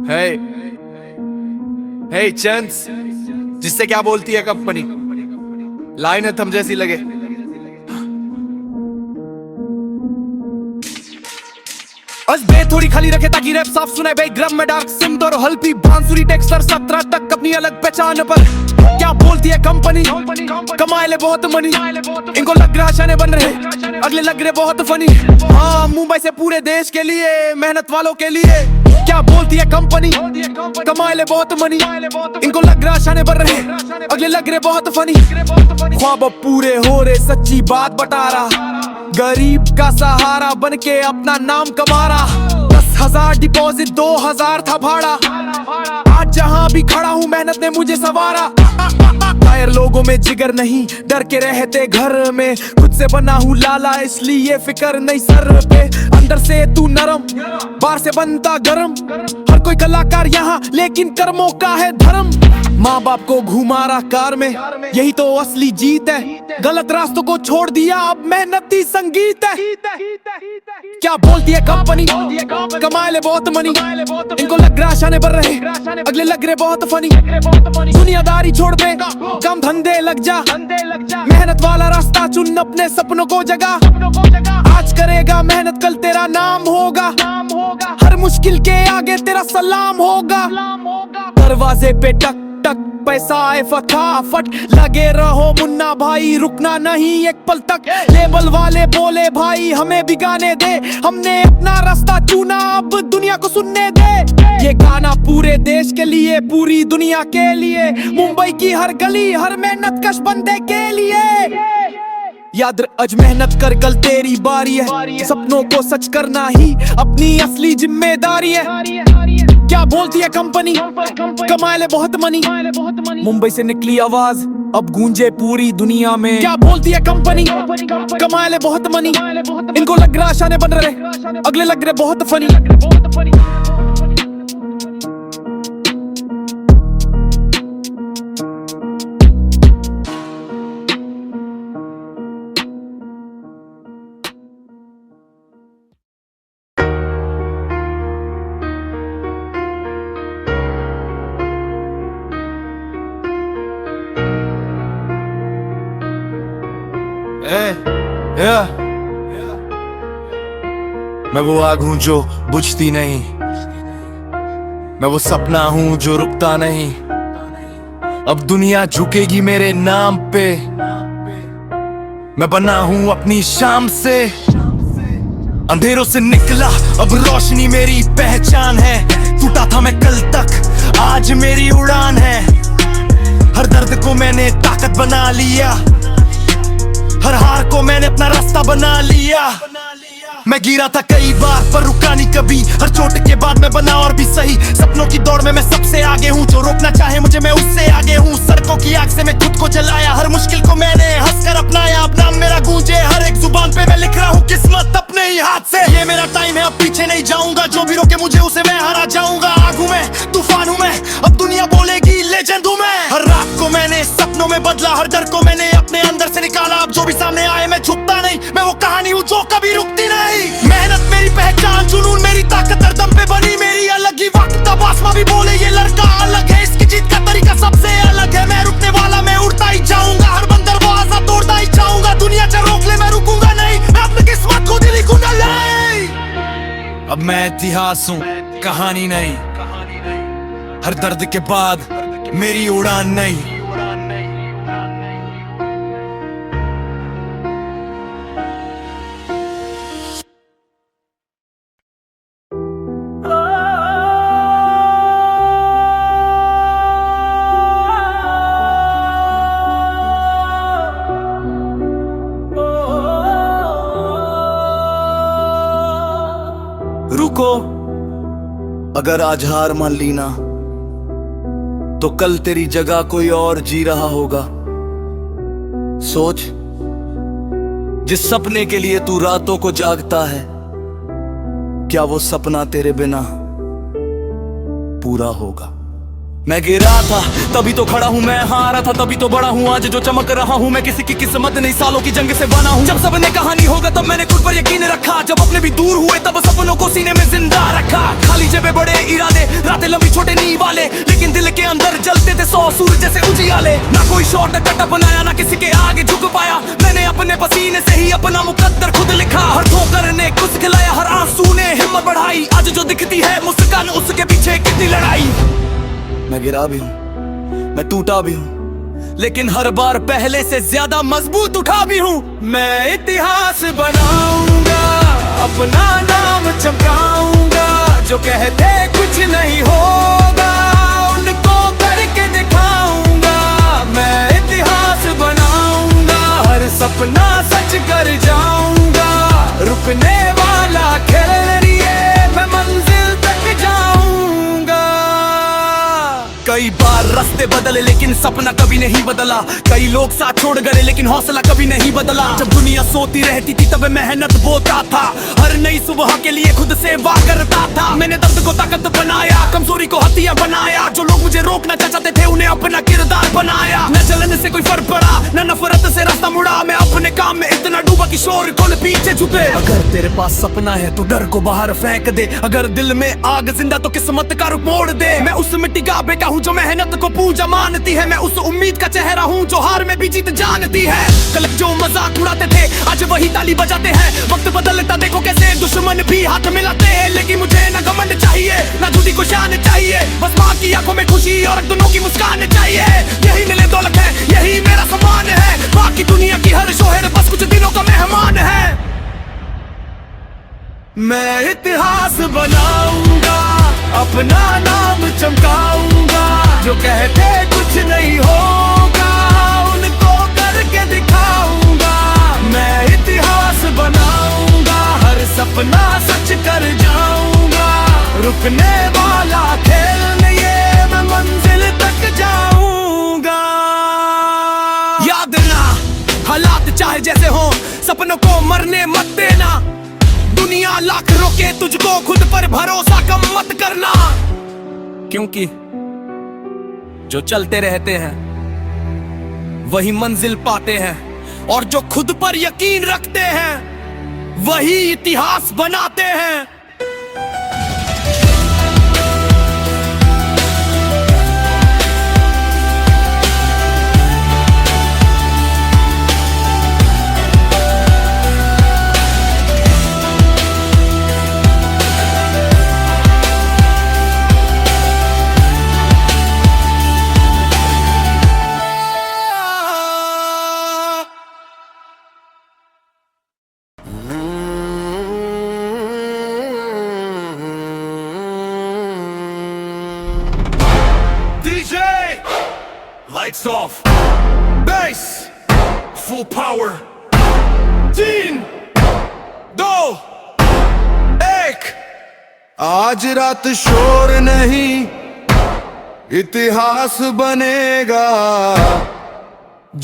हे हे chance, जिससे क्या बोलती है कंपनी? लाइन है थम जैसी लगे। बे थोड़ी खाली रखे ताकि रैप साफ सुनाए। बैकग्राउंड में डार्क सिंध और हल्पी बांसुरी टेक्सचर 17 तक अपनी अलग पहचान पर। क्या बोलती है कंपनी? कमाए ले बहुत मनी। इनको लग रहा शाने बन रहे, अगले लग रहे बहुत फनी। हाँ, मुंबई से पूरे देश के लिए, मेहनत वालों के लिए। क्या बोलती है कंपनी? कमाए ले बहुत मनी। इनको लग रहा शाने बन रहे, अगले लग रहे बहुत फनी। ख्वाब अब पूरे हो रहे, सच्ची बात बता रहा। गरीब का सहारा बन के अपना नाम कमा रहा। 10,000 डिपॉजिट, 2,000 था भाड़ा। आज जहां भी खड़ा हूं मेहनत ने मुझे सवारा। कायर लोगों में जिगर नहीं, डर के रहते घर में। खुद से बना हूँ लाला, इसलिए फिक्र नहीं सर पे। अंदर से तू नरम, बाहर से बनता गरम। हर कोई कलाकार यहाँ, लेकिन कर्मों का है धर्म। माँ बाप को घुमा रहा कार में, यही तो असली जीत है। गलत रास्तों को छोड़ दिया, अब मेहनती संगीत है। क्या बोलती है कंपनी? कमाए ले बहुत मनी। इनको लग रहा शाने बन रहे, अगले लग रहे बहुत फनी। दुनियादारी छोड़ दे, काम धंधे लग जा। मेहनत वाला रास्ता चुन, अपने सपनों को जगा। आज करेगा मेहनत, कल तेरा नाम होगा। हर मुश्किल के आगे तेरा सलाम होगा। दरवाजे पे टक टक, पैसा आए फटाफट। लगे रहो मुन्ना भाई, रुकना नहीं एक पल तक। लेबल वाले बोले भाई हमें भी गाने दे। हमने अपना रास्ता चुना, अब दुनिया को सुनने दे। ये गाना पूरे देश के लिए, पूरी दुनिया के लिए। मुंबई की हर गली, हर मेहनत कश बंदे के लिए। याद आज मेहनत कर, कल तेरी बारी है। सपनों को सच करना ही अपनी असली जिम्मेदारी है। क्या बोलती है कंपनी? कमाए ले बहुत मनी। मुंबई से निकली आवाज, अब गूंजे पूरी दुनिया में। क्या बोलती है कंपनी? कमाए ले बहुत मनी। इनको लग रहा शाने बन रहे, अगले लग रहे बहुत फनी। मैं वो आग हूं जो बुझती नहीं। मैं वो सपना हूं जो रुकता नहीं। अब दुनिया झुकेगी मेरे नाम पे। मैं बना हूं अपनी शाम से। अंधेरों से निकला, अब रोशनी मेरी पहचान है। टूटा था मैं कल तक, आज मेरी उड़ान है। हर दर्द को मैंने ताकत बना लिया। हर हार को मैंने अपना रास्ता बना लिया। मैं गिरा था कई बार पर रुका नहीं कभी। हर चोट के बाद मैं बना और भी सही। सपनों की दौड़ में मैं सबसे आगे हूँ। जो रोकना चाहे मुझे, मैं उससे आगे हूँ। सड़कों की आग से मैं खुद को जलाया। हर मुश्किल को मैंने हंसकर अपनाया। अब नाम मेरा गूंजे हर एक जुबान पे। मैं लिख रहा हूँ किस्मत अपने ही हाथ से। ये मेरा टाइम है, अब पीछे नहीं जाऊंगा। जो भी रोके मुझे, उसे मैं हरा जाऊंगा। आग हूँ मैं, तूफान हूँ मैं, अब दुनिया बोलेगी लेजेंड हूँ मैं। हर रात को मैंने सपनों में बदला। हर डर को मैंने अपने अंदर से निकाला। अब जो भी सामने आए मैं झुकता नहीं। मैं वो कहानी हूँ जो कभी रुकती नहीं। मेहनत मेरी पहचान, जुनून मेरी ताकत। हर दम पे बनी मेरी अलग ही वक्त। अब आसमां भी बोले ये लड़का अलग है। इसकी जीत का तरीका सबसे अलग है। मैं रुकने वाला, मैं उड़ता ही जाऊंगा। हर बंदर दरवाजा तोड़ता ही जाऊंगा। दुनिया चाहे रोक ले, मैं रुकूंगा नहीं। मैं अपनी किस्मत खुद ही लिखूंगा नहीं। अब मैं इतिहास हूँ, कहानी नहीं। हर दर्द के बाद मेरी उड़ान नहीं। रुको, अगर आज हार मान ली ना, तो कल तेरी जगह कोई और जी रहा होगा। सोच, जिस सपने के लिए तू रातों को जागता है, क्या वो सपना तेरे बिना पूरा होगा? मैं गिरा था तभी तो खड़ा हूँ, मैं हारा था तभी तो बड़ा हूँ। आज जो चमक रहा हूँ मैं किसी की किस्मत नहीं, सालों की जंग से बना हूँ। जब सबने कहानी होगा तब मैंने खुद पर यकीन रखा। जब अपने भी दूर हुए तब सपनों को सीने में जिंदा रखा। खाली जेबें बड़े इरादे, बनाते लंबी छोटे नी वाले, लेकिन दिल के अंदर जलते थे 100 सूरज जैसे उजियाले। ना कोई शॉर्टकट अपनाया, ना किसी के आगे झुक पाया। मैंने अपने पसीने से ही अपना मुकद्दर खुद लिखा। हर ठोकर ने कुछ खिलाया, हर आंसू ने हिम्मत बढ़ाई। आज जो दिखती है मुस्कान, उसके पीछे कितनी लड़ाई। मैं गिरा भी हूँ, मैं टूटा भी हूँ, लेकिन हर बार पहले से ज्यादा मजबूत उठा भी हूँ। मैं इतिहास बनाऊंगा, अपना नाम चमकाऊंगा। जो कहते कुछ नहीं होगा, उनको करके दिखाऊंगा। मैं इतिहास बनाऊंगा, हर सपना सच कर जाऊंगा। रुकने वाला खैरिए, मैं मंजिल तक जाऊंगा। कई बार रास्ते बदले लेकिन सपना कभी नहीं बदला। कई लोग साथ छोड़ गए लेकिन हौसला कभी नहीं बदला। जब दुनिया सोती रहती थी तब मेहनत बोता था। हर नई सुबह के लिए खुद से वाह करता था। मैंने दर्द को ताकत बनाया, कमजोरी को हथियार बनाया। जो लोग मुझे रोकना चाहते थे उन्हें अपना किरदार बनाया। न जलन से कोई फर्क पड़ा, न नफरत से रास्ता मुड़ा। मैं अपने काम में इतना डूबा कि शोर कौन पीछे छुपे। अगर तेरे पास सपना है तो डर को बाहर फेंक दे। अगर दिल में आग जिंदा तो किस्मत का रुख मोड़ दे। मैं उस मिट्टी का बेटा हूँ जो मेहनत को पूजा मानती है। मैं उस उम्मीद का चेहरा हूँ जो हार में भी जीत जानती है। कल जो मजाक उड़ाते थे आज वही ताली बजाते हैं। वक्त बदलता देखो कैसे दुश्मन भी हाथ मिलाते हैं। लेकिन मुझे न घमंड चाहिए, न झूठी को शान चाहिए। बस माँ की आंखों में खुशी और दोनों की मुस्कान चाहिए। यही मिले दौलत है, यही मेरा सम्मान है। बाकी दुनिया की हर शोहर बस कुछ दिनों का मेहमान है। मैं इतिहास बनाऊंगा, अपना नाम चमकाऊंगा। जो कहते कुछ नहीं होगा, उनको करके दिखाऊंगा। मैं इतिहास बनाऊंगा, हर सपना सच कर जाऊंगा। रुकने वाला खेल नहीं, ये मैं मंजिल तक जाऊंगा। याद ना हालात चाहे जैसे हो, सपनों को मरने मत देना। दुनिया लाख रोके तुझको, खुद पर भरोसा कम मत करना। क्योंकि जो चलते रहते हैं वही मंजिल पाते हैं, और जो खुद पर यकीन रखते हैं वही इतिहास बनाते हैं। DJ, lights off, bass, full power. 3, 2, 1। आज रात शोर नहीं, इतिहास बनेगा।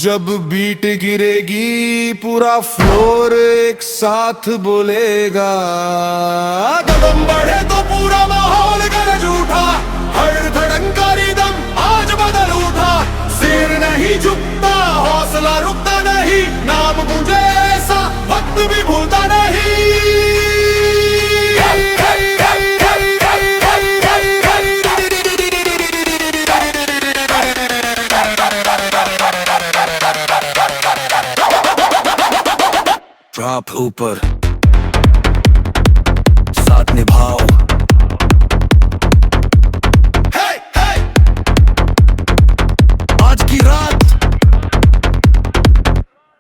जब बीट गिरेगी पूरा फ्लोर एक साथ बोलेगा। कदम बढ़े तो पूरा माहौल गरज उठा। हर धड़कन का रिदम आज बदल उठा। सिर नहीं झुकता, हौसला रुकता नहीं। नाम मुझे ऐसा वक्त भी भूलता नहीं। ड्रॉप ऊपर, साथ निभाओ। आज की रात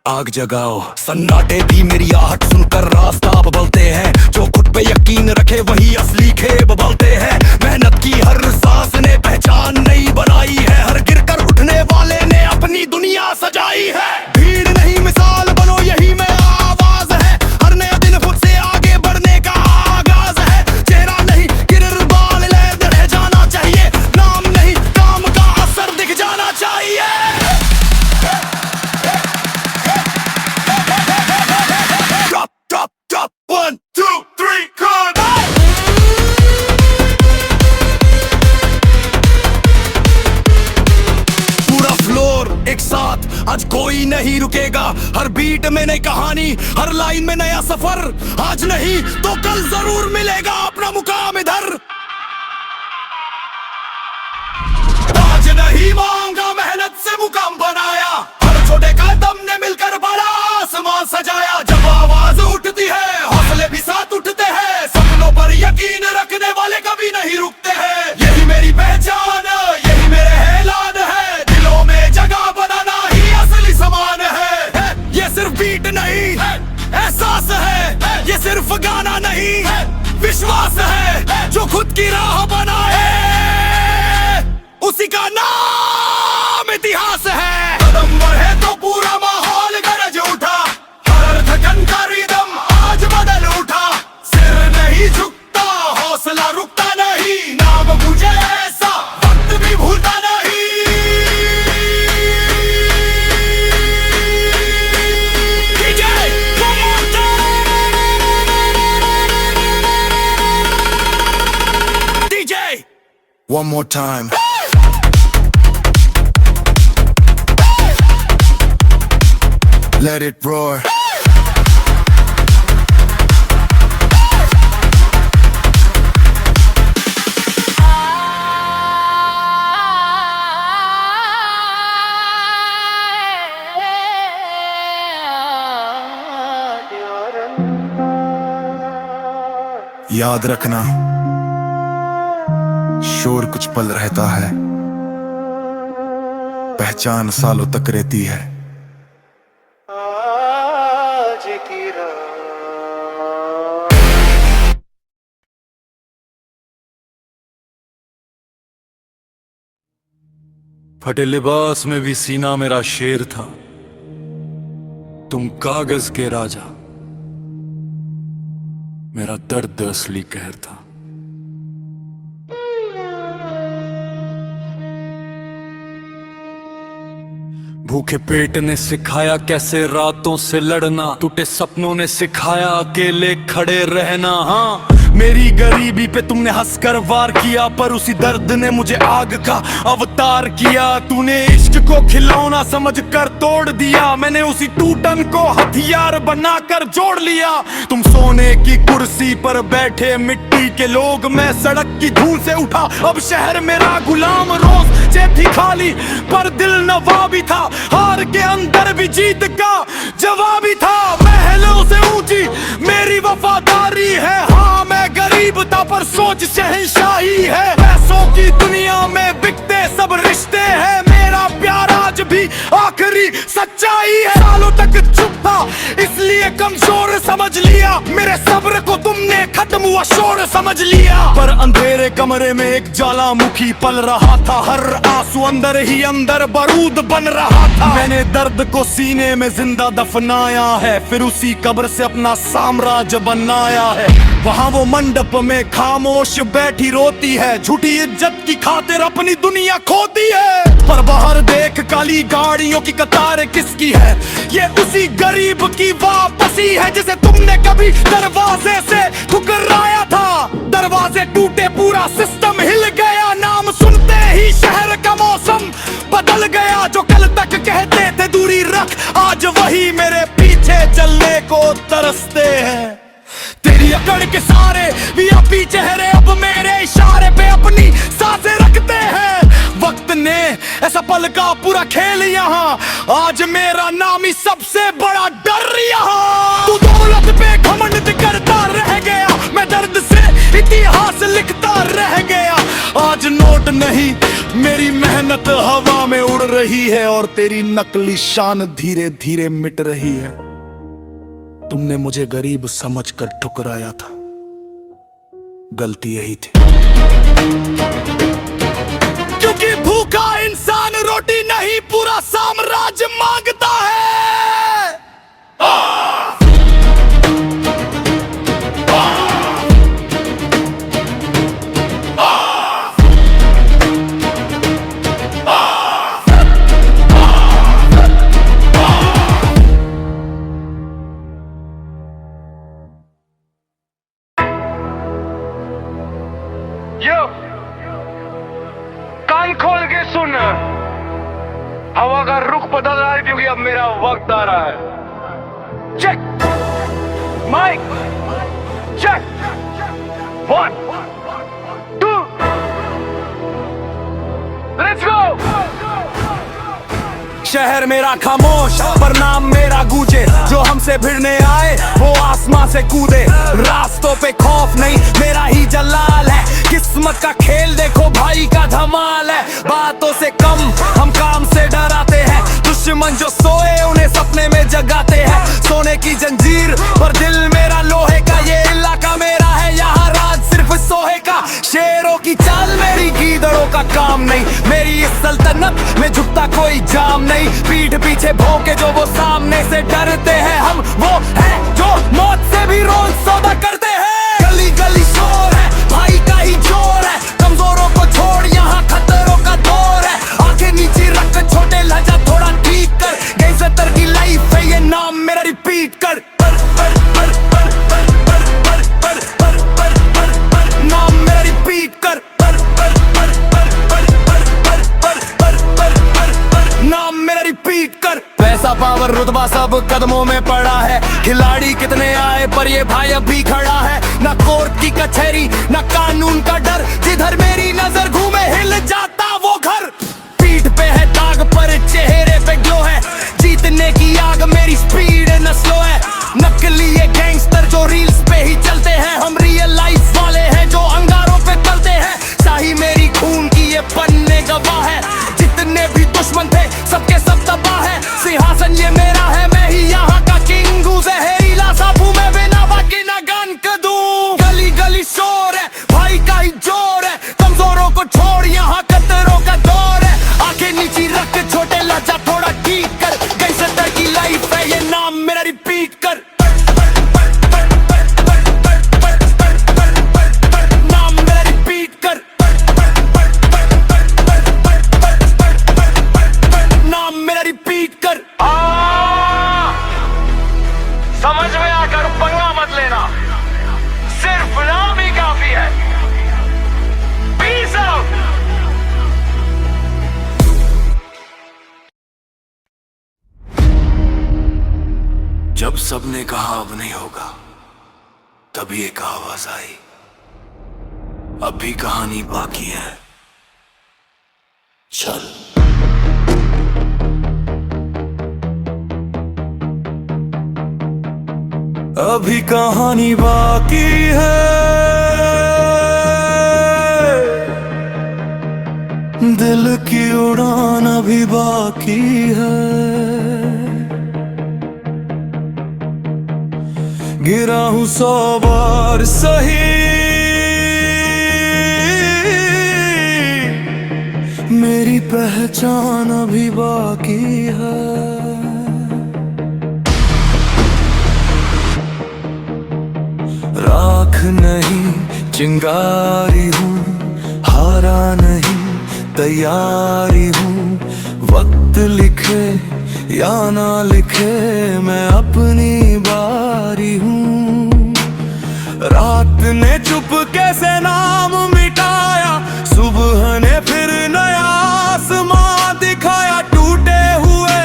आग जगाओ। सन्नाटे भी मेरी आहट सुनकर रास्ता बदलते हैं। जो खुद पे यकीन रखे वही असली खेब बलते हैं। मेहनत की हर सांस ने पहचान नई बनाई है। हर गिरकर उठने वाले ने अपनी दुनिया सजाई है। भीड़ नहीं मिसाल बनो, यही मैं आवाज है। हर नया दिन खुद से आगे बढ़ने का आगाज है। चेहरा नहीं गिरबाल रह जाना चाहिए। नाम नहीं काम का असर दिख जाना चाहिए। Drop, 1, 2, 3, come on! पूरा फ्लोर एक साथ, आज कोई नहीं रुकेगा। हर बीट में नई कहानी, हर लाइन में नया सफर। आज नहीं तो कल जरूर मिलेगा अपना मुकाम इधर। मुकाम बनाया। हर छोटे कदम ने मिलकर बड़ा आसमान सजाया। जब आवाज उठती है हौसले भी साथ उठते हैं। सपनों पर यकीन रखने वाले कभी नहीं रुकते हैं। यही मेरी पहचान, यही मेरे ऐलान है। दिलों में जगह बनाना ही असली समान है। ये सिर्फ बीट नहीं एहसास है। ये सिर्फ गाना नहीं विश्वास है। जो खुद की राह बनाए उसी का नाम इतिहास है। कदम बढ़े तो पूरा माहौल गरज उठा। हर धड़कन का रिदम आज बदल उठा। सिर नहीं झुकता हौसला रुकता नहीं। नाम मुझे ऐसा वक्त भी भूलता नहीं। DJ, one more time. DJ, one more time. Let it roar. याद रखना शोर कुछ पल रहता है, पहचान सालों तक रहती है। फटे लिबास में भी सीना मेरा शेर था। तुम कागज के राजा, मेरा दर्द असली कहर था। भूखे पेट ने सिखाया कैसे रातों से लड़ना। टूटे सपनों ने सिखाया अकेले खड़े रहना। हाँ, मेरी गरीबी पे तुमने हंसकर वार किया, पर उसी दर्द ने मुझे आग का अवतार किया। तूने इश्क को खिलौना समझकर तोड़ दिया, मैंने उसी टूटन को हथियार बनाकर जोड़ लिया। तुम सोने की कुर्सी पर बैठे मिट्टी के लोग, मैं सड़क की धूल से उठा अब शहर मेरा गुलाम। रोज जेब थी खाली पर दिल नवाबी था। हार के अंदर भी जीत का जवाबी था। महलों से ऊंची मेरी वफादारी है। हाँ, मैं गरीब था पर सोच शहंशाही है। पैसों की दुनिया में बिकते सब रिश्ते हैं। मेरा प्यार आज भी आखिरी सच्चाई है। सालों तक चुप था इसलिए कमजोर समझ लिया। मेरे सब्र को तुमने खत्म हुआ शोर समझ लिया। पर अंधेरे कमरे में एक ज्वालामुखी पल रहा था। हर आंसू अंदर ही अंदर बारूद बन रहा था। मैंने दर्द को सीने में जिंदा दफनाया है, फिर उसी कब्र से अपना साम्राज्य बनाया है। वहाँ वो मंडप में खामोश बैठी रोती है, झूठी इज्जत की खातिर अपनी दुनिया खोती है। पर बाहर देख काली गाड़ियों की कतार किसकी है? ये उसी गरीब की वापसी है जिसे तुमने कभी दरवाजे से ठुकराया था। दरवाजे टूटे पूरा सिस्टम हिल गया। नाम सुनते ही शहर का मौसम बदल गया। जो कल तक कहते थे दूरी रख, आज वही मेरे पीछे चलने को तरसते हैं। तेरी अकड़ के सारे भी अपनी चेहरे अब मेरे इशारे पे अपनी सांसें रखते हैं। वक्त ने ऐसा पल का पूरा खेल यहाँ। आज मेरा नाम ही सबसे बड़ा डर यहाँ। तू दौलत पे घमंड करता रह गया, मैं दर्द से इतिहास लिखता रह गया। आज नोट नहीं मेरी मेहनत हवा में उड़ रही है और तेरी नकली शान धीरे धीरे मिट रही है। तुमने मुझे गरीब समझकर ठुकराया था, गलती यही थी। क्योंकि भूखा इंसान रोटी नहीं पूरा साम्राज्य मांगता है। कान खोल के सुन, हवा का रुख बदल रहा है क्योंकि अब मेरा वक्त आ रहा है। Check mic check, 1 2 let's go. शहर मेरा खामोश पर नाम मेरा गूंजे। जो हमसे भिड़ने आए वो आसमां से कूदे। रास्तों पे खौफ नहीं मेरा ही जलाल है। किस्मत का खेल देखो भाई का धमाल है। बातों से कम हम काम से डराते हैं। दुश्मन जो सोए उन्हें सपने में जगाते हैं। सोने की जंजीर पर दिल मेरा लोहे का। ये इलाका मेरा है यहाँ राज सिर्फ सोहे का। शेरों की चाल मेरी गीदड़ों का काम नहीं। मेरी इस सल्तनत में झुकता कोई जाम नहीं। पीठ पीछे भौंके जो वो सामने से डरते हैं। हम वो है जो मौत से भी रोज सौदा करते हैं। गली गली शोर है भाई का ही जोर है। कमजोरों को छोड़ यहाँ खतरों का दौर है। आंखें नीचे रख छोटे लहजा थोड़ा ठीक कर। गैंगस्टर की लाइफ है ये नाम मेरा रिपीट कर। नाम मेरा रिपीट कर। नाम मेरा रिपीट कर। पैसा पावर रुतबा सब कदमों में पड़ा है। खिलाड़ी कितने आए पर ये भाई अभी खड़ा है। ना कोर्ट की कचहरी ना कानून का डर। जिधर मेरी नजर घूमे हिल जाता वो घर। पीठ पे है दाग पर चेहरे पे ग्लो है। जीतने की आग मेरी स्पीड न स्लो है। नकली ये गैंगस्टर जो रील्स पे ही चलते हैं। हम रियल लाइफ वाले हैं जो अंगारों पे चलते हैं। शाही मेरी खून की ये पन्ने गवाह है। जितने भी दुश्मन थे सबके सब तबाह है। सिंहासन ये मेरा है मैं ही यहाँ का किंग हूँ। जहरीला साबू में बिना बाकी ना गन कदूं। गली गली शोर है भाई का ही जोर है। कमजोरों को छोड़ यहाँ कतरों का दौर है। आंखें नीची रख छोटे लहजा थोड़ा ठीक कर। गैंगस्टर की लाइफ है ये नाम मेरा रिपीट कर। नाम मेरा रिपीट कर। नाम मेरा रिपीट कर। समझ में आकर पंगा मत लेना। सिर्फ नाम ही काफी है। Peace out. जब सबने कहा अब नहीं होगा तभी एक आवाज आई। अब भी कहानी बाकी है, चल। अभी कहानी बाकी है, दिल की उड़ान अभी बाकी है। गिरा हूँ 100 बार सही, मेरी पहचान अभी बाकी है। राख नहीं चिंगारी हूँ, हारा नहीं तैयारी हूँ। वक्त लिखे या ना लिखे मैं अपनी बारी हूँ। रात ने चुप कैसे नाम मिटाया, सुबह ने फिर नया आसमां दिखाया। टूटे हुए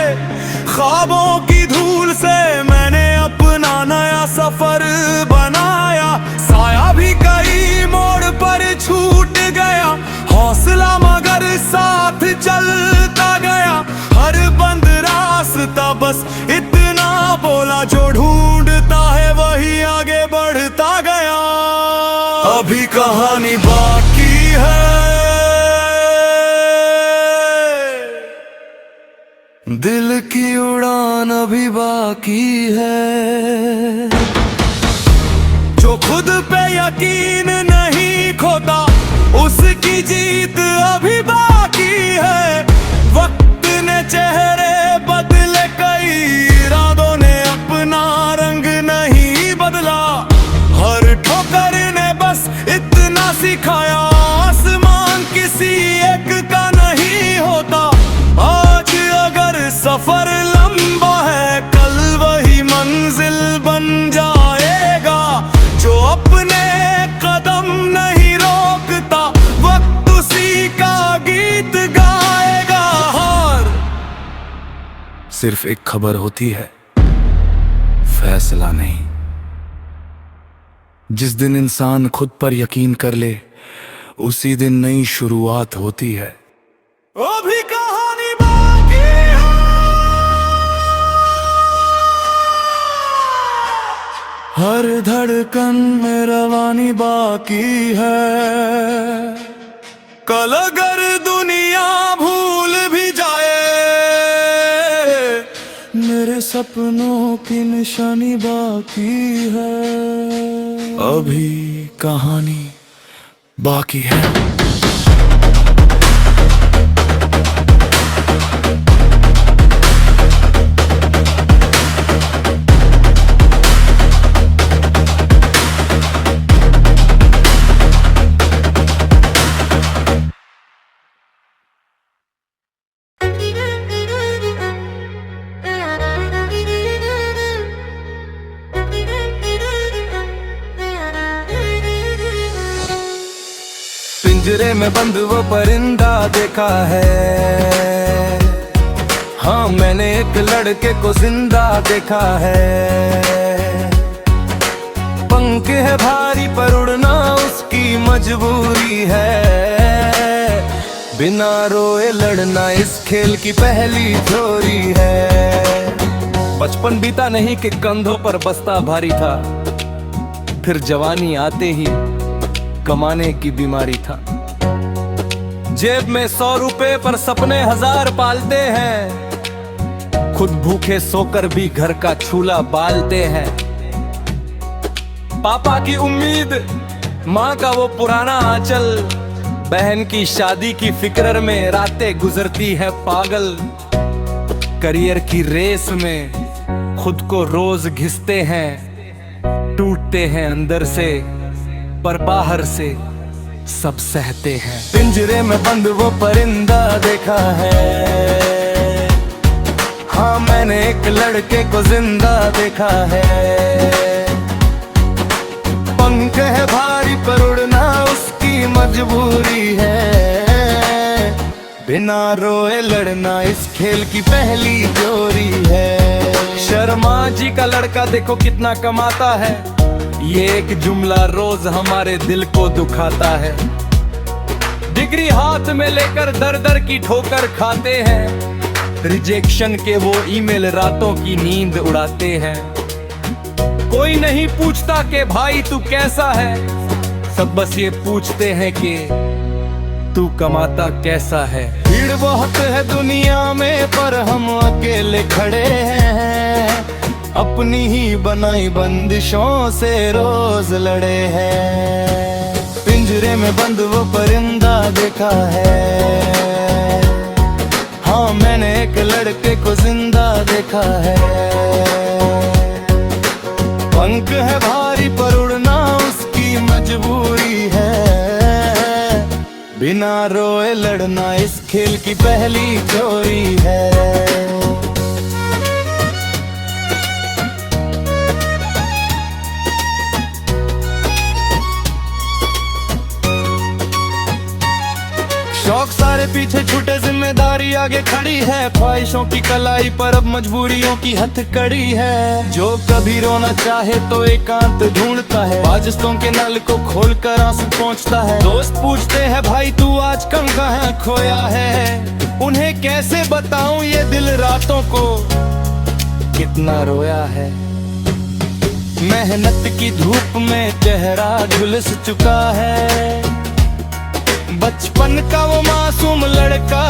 ख्वाबों की धूल से मैंने अपना नया सफर बनाया। साया भी कई मोड़ पर छूट गया, हौसला मगर साथ चलता गया। हर बंद रास्ता बस इतना बोला, जो ढूंढता है वही आगे बढ़ता गया। अभी कहानी बाकी है, दिल की उड़ान अभी बाकी है। जो खुद पे यकीन नहीं खोता उसकी जीत अभी बाकी है। वक्त ने चेहरे बदले, कई इरादों ने अपना रंग नहीं बदला। हर ठोकर ने बस इतना सिखाया, आसमान किसी एक का नहीं होता। आज अगर सफर लंबा है, कल वही मंजिल बन जाएगा। जो अपने कदम नहीं रोकता, वक्त उसी का गीत गाएगा। और सिर्फ एक खबर होती है, फैसला नहीं। जिस दिन इंसान खुद पर यकीन कर ले, उसी दिन नई शुरुआत होती है। अभी कहानी बाकी है। हर धड़कन में रवानी बाकी है। कल अगर दुनिया भूल भी जाए, मेरे सपनों की निशानी बाकी है। अभी कहानी बाकी है। पिंजरे में बंद वो परिंदा देखा है। हाँ, मैंने एक लड़के को जिंदा देखा है। पंख है भारी पर उड़ना उसकी मजबूरी है। बिना रोए लड़ना इस खेल की पहली चोरी है। बचपन बीता नहीं कि कंधों पर बस्ता भारी था, फिर जवानी आते ही कमाने की बीमारी था। जेब में 100 रुपए पर सपने 1000 पालते हैं। खुद भूखे सोकर भी घर का चूल्हा बालते हैं। पापा की उम्मीद, माँ का वो पुराना आंचल, बहन की शादी की फिक्र में रातें गुजरती है पागल। करियर की रेस में खुद को रोज घिसते हैं, टूटते हैं अंदर से पर बाहर से सब सहते हैं। पिंजरे में बंद वो परिंदा देखा है। हाँ, मैंने एक लड़के को जिंदा देखा है। पंख है भारी पर उड़ना उसकी मजबूरी है। बिना रोए लड़ना इस खेल की पहली चोरी है। शर्मा जी का लड़का देखो कितना कमाता है। ये एक जुमला रोज हमारे दिल को दुखाता है। डिग्री हाथ में लेकर दर दर की ठोकर खाते हैं। रिजेक्शन के वो ईमेल रातों की नींद उड़ाते हैं। कोई नहीं पूछता कि भाई तू कैसा है, सब बस ये पूछते हैं कि तू कमाता कैसा है। भीड़ बहुत है दुनिया में पर हम अकेले खड़े हैं। अपनी ही बनाई बंदिशों से रोज लड़े हैं। पिंजरे में बंद वो परिंदा देखा है। हाँ, मैंने एक लड़के को जिंदा देखा है। पंख है भारी पर उड़ना उसकी मजबूरी है। बिना रोए लड़ना इस खेल की पहली चोरी है। शौक सारे पीछे छूटे, जिम्मेदारी आगे खड़ी है। ख्वाहिशों की कलाई पर अब मजबूरियों की हथकड़ी है। जो कभी रोना चाहे तो एकांत ढूंढता है। बाजिस्तों के नल को खोल कर आंसू पहुंचता है। दोस्त पूछते हैं भाई तू आज कम कहाँ खोया है। उन्हें कैसे बताऊं ये दिल रातों को कितना रोया है। मेहनत की धूप में चेहरा झुलस चुका है। बचपन का वो मासूम लड़का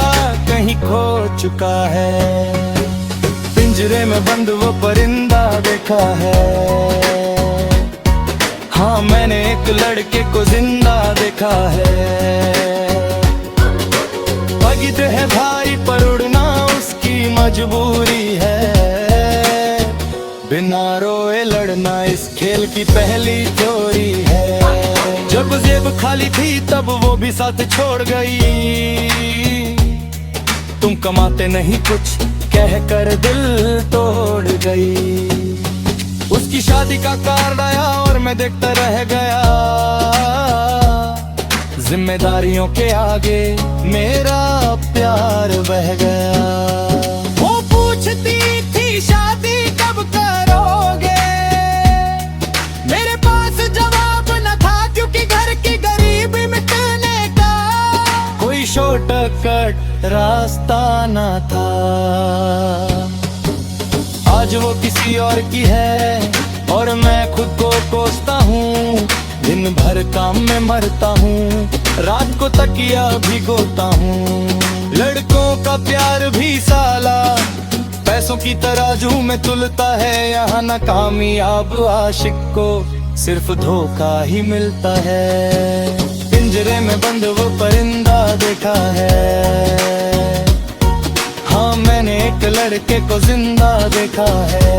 कहीं खो चुका है। पिंजरे में बंद वो परिंदा देखा है। हाँ, मैंने एक लड़के को जिंदा देखा है। पगित है भाई पर उड़ना उसकी मजबूरी है। बिना रोए लड़ना इस खेल की पहली चोरी है। जब जेब खाली थी तब वो भी साथ छोड़ गई। तुम कमाते नहीं कुछ कह कर दिल तोड़ गई। उसकी शादी का कार्ड आया और मैं देखता रह गया। जिम्मेदारियों के आगे मेरा प्यार बह गया। वो पूछती थी शादी कब करोगे, मेरे पास जवाब न था क्योंकि घर की गरीबी मिटने का कोई शॉर्टकट रास्ता न था। आज वो किसी और की है और मैं खुद को कोसता हूँ, दिन भर काम में मरता हूँ, रात को तकिया भिगोता हूँ। लड़कों का प्यार भी साला पैसों की तराजू में तुलता है, यहाँ न कामयाब आशिक को सिर्फ धोखा ही मिलता है। पिंजरे में बंद वो परिंदा देखा है, हाँ मैंने एक लड़के को जिंदा देखा है।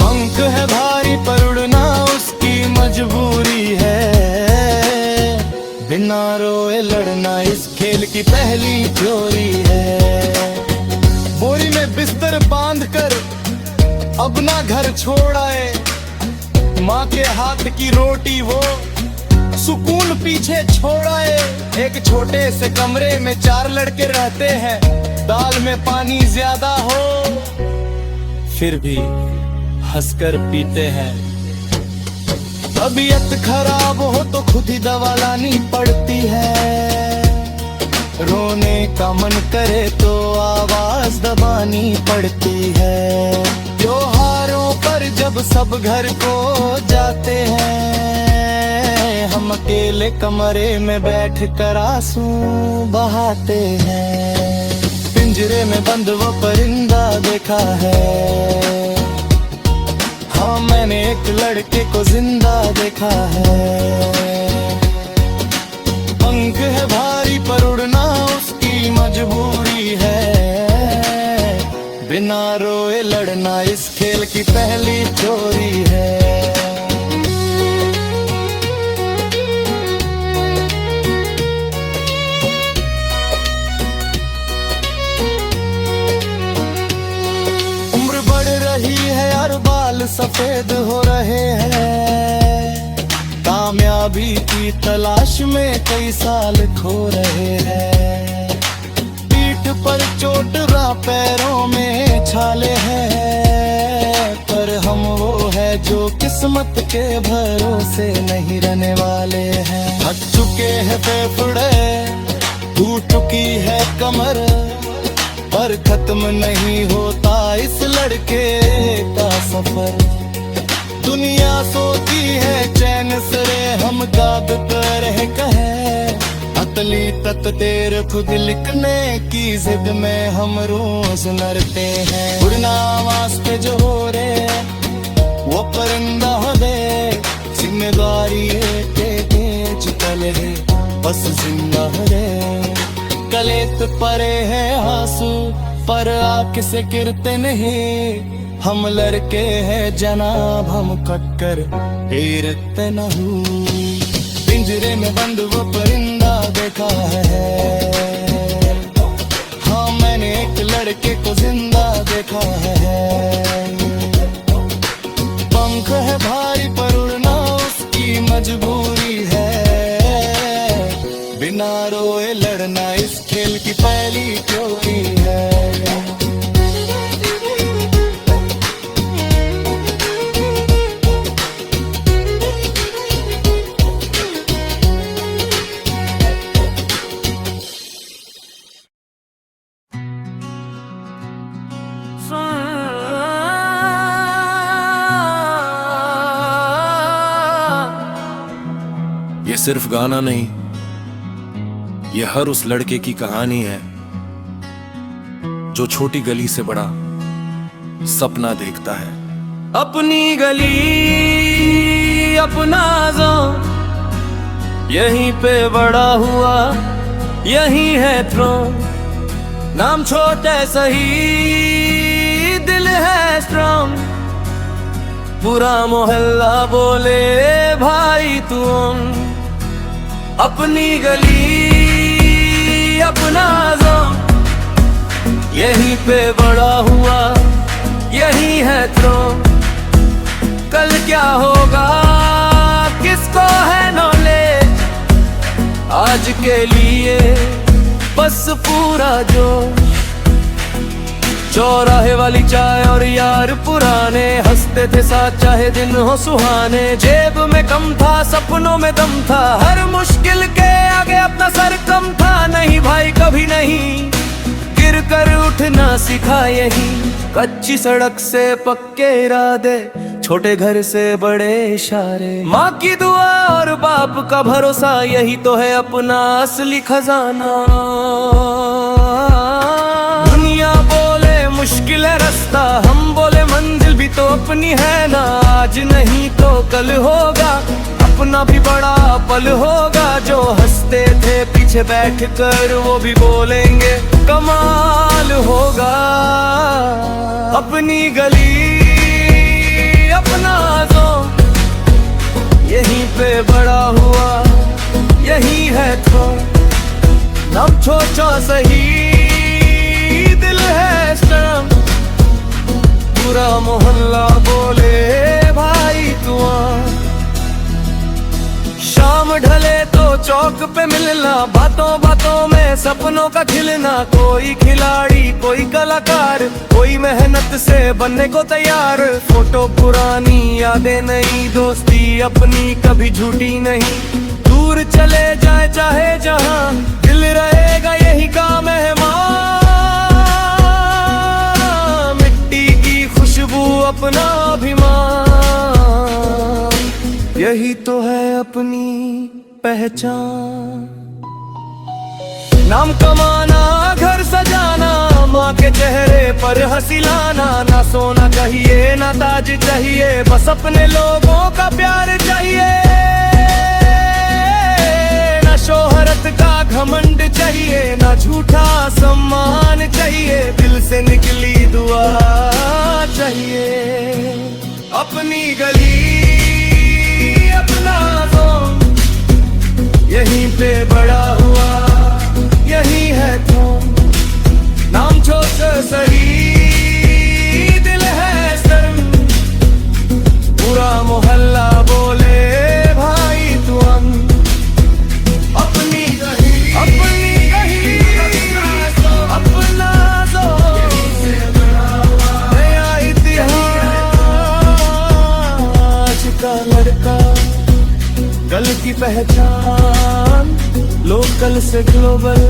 पंख है भारी पर उड़ना उसकी मजबूरी है, बिना रोए लड़ना इस खेल की पहली थ्योरी है। बोरी में बिस्तर बांध कर अपना घर छोड़ आए, माँ के हाथ की रोटी वो सुकून पीछे छोड़ आए। एक छोटे से कमरे में 4 लड़के रहते हैं, दाल में पानी ज्यादा हो फिर भी हंसकर पीते हैं। तबीयत खराब हो तो खुद ही दवा लानी पड़ती है, रोने का मन करे तो आवाज दबानी पड़ती है। त्योहारों पर जब सब घर को जाते हैं, हम अकेले कमरे में बैठ कर आंसू बहाते हैं। पिंजरे में बंद वो परिंदा देखा है, हाँ मैंने एक लड़के को जिंदा देखा है। पंख है भारी पर उड़ना उसकी मजबूरी है, बिना रोए लड़ना इस खेल की पहली चोरी है। उम्र बढ़ रही है और बाल सफेद हो रहे हैं, कामयाबी की तलाश में कई साल खो रहे हैं। पीठ पर चोट पैरों में छाले हैं, पर हम वो है जो किस्मत के भरोसे नहीं रहने वाले हैं। थक चुके हैं फेफड़े, टूट चुकी है कमर, पर खत्म नहीं होता इस लड़के का सफर। दुनिया सोती है चैन से हम गाद पर रह कहे, अतली तत तेरे खुद लिखने की जिद में हम रोज लड़ते हैं। उड़ना आवाज पे जो हो रे वो परिंदा हो दे, जिम्मेदारी है तेज कले बस जिंदा रे। कलेत परे है आंसू पर आँख से गिरते नहीं, हम लड़के हैं जनाब हम कटकर हीरते नहीं। पिंजरे में बंद वो परिंदा देखा है, हाँ मैंने एक लड़के को जिंदा देखा है। पंख है भारी पर उड़ना उसकी मजबूरी है, बिना रोए लड़ना इस खेल की पहली चोरी है। ये सिर्फ गाना नहीं, ये हर उस लड़के की कहानी है जो छोटी गली से बड़ा सपना देखता है। अपनी गली अपना ज़ोन, यहीं पे बड़ा हुआ यहीं है थ्रोन। नाम छोटे सही दिल है स्ट्रॉन्ग, पूरा मोहल्ला बोले भाई तुम। अपनी गली अपना ज़ोन, यहीं पे बड़ा हुआ यहीं है थ्रोन। कल क्या होगा किसको है नॉलेज, आज के लिए बस पूरा जोश। चौराहे वाली चाय और यार पुराने, हंसते थे साथ चाहे दिन हो सुहाने। जेब में कम था सपनों में दम था, हर मुश्किल के आगे अपना सर कम था। नहीं भाई कभी नहीं गिर कर उठना सिखा यही, कच्ची सड़क से पक्के इरादे, छोटे घर से बड़े इशारे। माँ की दुआ और बाप का भरोसा, यही तो है अपना असली खजाना। दुनिया बोले मुश्किल है रास्ता, हम बोले मंजिल भी तो अपनी है ना। आज नहीं तो कल होगा, अपना भी बड़ा पल होगा। जो हंसते थे पीछे बैठ कर, वो भी बोलेंगे कमाल होगा। अपनी गली अपना जोन, यहीं पे बड़ा हुआ, यही है तो नाम छोटा सही, दिल है स्टर्म। पूरा मोहल्ला बोले भाई तू आ। शाम ढले तो चौक पे मिलना, बातों बातों में सपनों का खिलना। कोई खिलाड़ी कोई कलाकार, कोई मेहनत से बनने को तैयार। फोटो पुरानी यादें नई, दोस्ती अपनी कभी झूठी नहीं। दूर चले जाए चाहे जहां, दिल रहेगा यही का मेहमान। मिट्टी की खुशबू अपना अभिमान, यही तो है अपनी पहचान। नाम कमाना घर सजाना, माँ के चेहरे पर हंसी लाना। ना सोना चाहिए ना ताज चाहिए, बस अपने लोगों का प्यार चाहिए। ना शोहरत का घमंड चाहिए, ना झूठा सम्मान चाहिए। दिल से निकली दुआ चाहिए। अपनी गली अपना जोन, यहीं पे बड़ा हुआ, यही है तो नाम छोटा सही, दिल है शर्म। पूरा मोहल्ला बोले भाई तू हम। अपनी गली अपना जोन, नया इतिहास का लड़का, कल की पहचान, लोकल से ग्लोबल,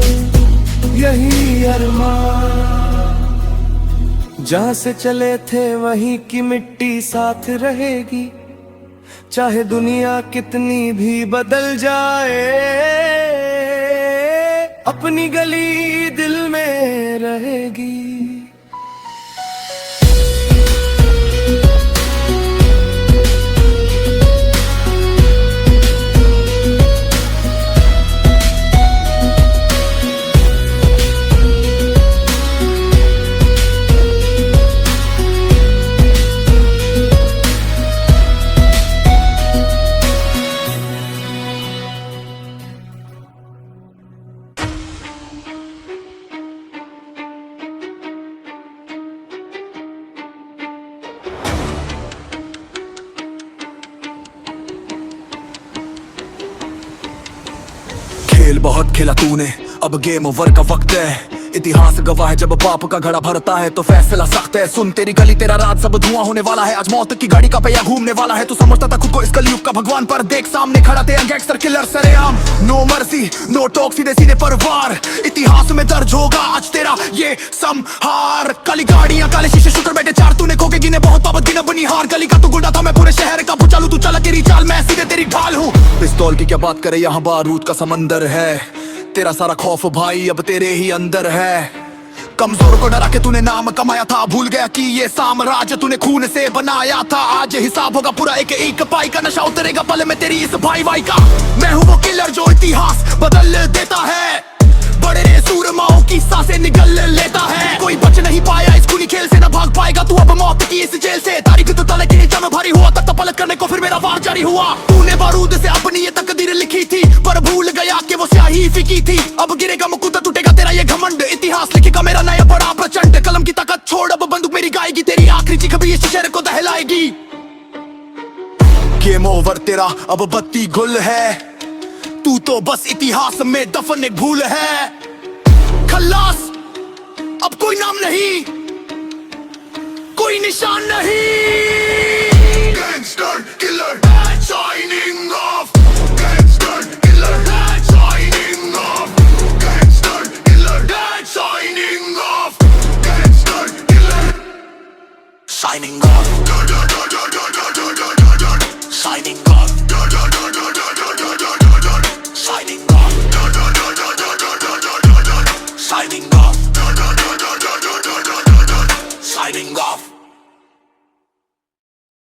यही अरमान। जहाँ से चले थे वहीं की मिट्टी साथ रहेगी, चाहे दुनिया कितनी भी बदल जाए। अपनी गली दिल में रहेगी। खेल बहुत खेला तूने, अब गेम ओवर का वक्त है। इतिहास गवाह है, जब पाप का घड़ा भरता है तो फैसला सख्त है। सुन तेरी गली तेरा राज सब धुआं होने वाला है। आज मौत की गाड़ी का पहिया घूमने वाला है। तू समझता था खुद को इस कलयुग का भगवान, पर देख सामने खड़ा थे गैंगस्टर किलर सरेआम। नो मर्सी नो टॉक, सीधे सीधे पर वार। इतिहास में दर्ज होगा आज तेरा ये संहार। काली गाड़ियां काले शीशे, शुक्र बैठे चार, तूने खोके गिने बहुत पाबत गिना बनी हार। गली का तू गुंडा था, मैं पूरे शहर का भूचालू। तू चला तेरी चाल, मैं सीधे तेरी ढाल हूँ। पिस्तौल की क्या बात करे, यहाँ बारूद का समंदर है। तेरा सारा खौफ भाई अब तेरे ही अंदर है। कमजोर को डरा के तूने नाम कमाया था, भूल गया कि ये साम्राज्य तूने खून से बनाया था। आज हिसाब होगा पूरा एक एक पाई का, नशा उतरेगा पल में तेरी इस भाई भाई का। मैं हूँ वो किलर जो इतिहास बदल देता है, बड़े सूरमाओं की सांसें निगल लेता है। कोई बच नहीं पाया इस खूनी खेल से, न भाग पाएगा तू अब मौत की इस जेल से। तारीख तो तले के नीचे में भारी हुआ, तक तो पलट करने को फिर मेरा वार जारी हुआ। तूने बारूद से अपनी ये तकदीर लिखी थी, पर भूल गया कि वो स्याही फीकी थी। अब गिरेगा मुकुट, टूटेगा तेरा ये घमंड। इतिहास लिखेगा मेरा नया बड़ा प्रचंड। कलम की ताकत छोड़, अब बंदूक मेरी गाएगी। तेरी आखिरी चीख भी इस शहर को दहलाएगी। गेम ओवर तेरा अब बत्ती गुल है, तू तो बस इतिहास में दफन एक भूल है। खल्लास अब कोई नाम नहीं, कोई निशान नहीं। Gangster killer shining of, gangster killer shining of, gangster killer shining of. Signing off. Signing off. Signing off. Signing off. Signing off.